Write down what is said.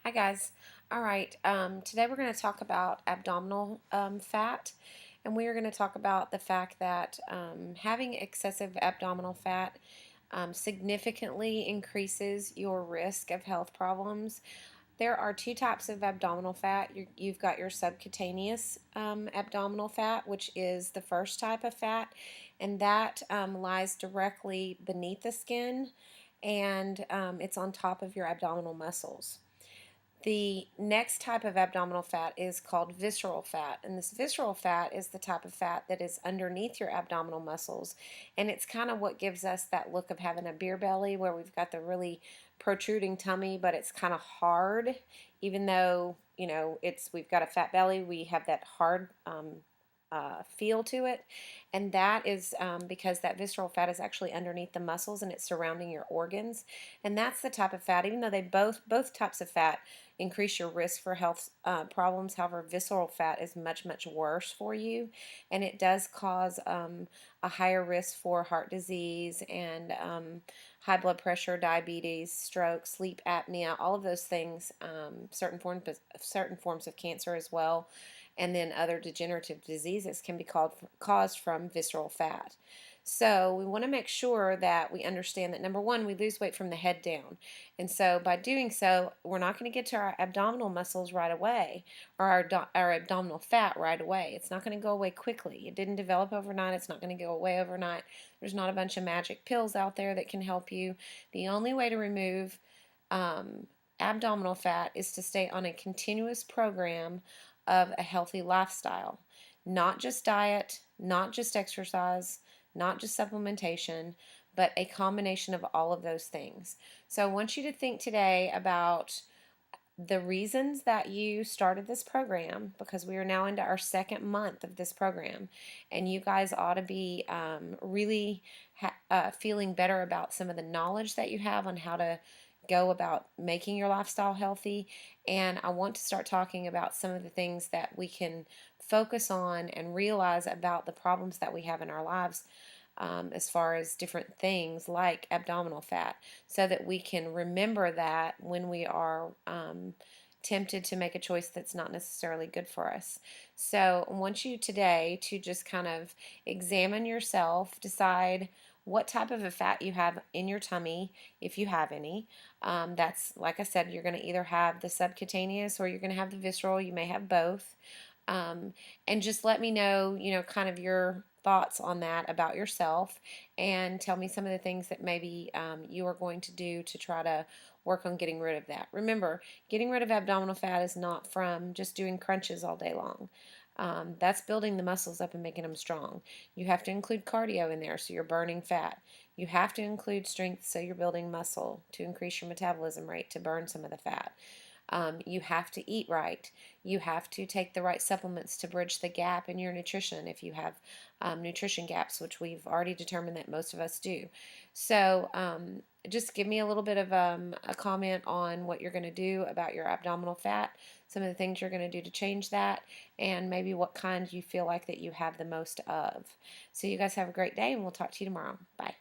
Hi guys. All right. Today we're going to talk about abdominal fat, and we are going to talk about the fact that having excessive abdominal fat significantly increases your risk of health problems. There are two types of abdominal fat. You've got your subcutaneous abdominal fat, which is the first type of fat, and that lies directly beneath the skin, and it's on top of your abdominal muscles. The next type of abdominal fat is called visceral fat, and this visceral fat is the type of fat that is underneath your abdominal muscles, and it's kind of what gives us that look of having a beer belly where we've got the really protruding tummy, but it's kind of hard, even though we've got a fat belly, we have that hard feel to it, and that is because that visceral fat is actually underneath the muscles and it's surrounding your organs, and that's the type of fat. Even though they both types of fat increase your risk for health problems, however, visceral fat is much worse for you, and it does cause a higher risk for heart disease and high blood pressure, diabetes, stroke, sleep apnea, all of those things, certain forms of cancer as well, and then other degenerative diseases can be caused from visceral fat. So we want to make sure that we understand that, number one, we lose weight from the head down. And so by doing so, we're not going to get to our abdominal muscles right away, or our abdominal fat right away. It's not going to go away quickly. It didn't develop overnight. It's not going to go away overnight. There's not a bunch of magic pills out there that can help you. The only way to remove abdominal fat is to stay on a continuous program of a healthy lifestyle. Not just diet, not just exercise, not just supplementation, but a combination of all of those things. So I want you to think today about the reasons that you started this program, because we are now into our second month of this program, and you guys ought to be really feeling better about some of the knowledge that you have on how to go about making your lifestyle healthy. And I want to start talking about some of the things that we can focus on and realize about the problems that we have in our lives, as far as different things like abdominal fat, so that we can remember that when we are tempted to make a choice that's not necessarily good for us. So I want you today to just kind of examine yourself, decide what type of a fat you have in your tummy, if you have any. That's, like I said, you're going to either have the subcutaneous or you're going to have the visceral. You may have both. And just let me know, kind of your thoughts on that about yourself, and tell me some of the things that maybe you are going to do to try to work on getting rid of that. Remember, getting rid of abdominal fat is not from just doing crunches all day long. That's building the muscles up and making them strong. You have to include cardio in there so you're burning fat. You have to include strength so you're building muscle to increase your metabolism rate to burn some of the fat. You have to eat right. You have to take the right supplements to bridge the gap in your nutrition if you have nutrition gaps, which we've already determined that most of us do. So just give me a little bit of a comment on what you're going to do about your abdominal fat, some of the things you're going to do to change that, and maybe what kind you feel like that you have the most of. So you guys have a great day, and we'll talk to you tomorrow. Bye.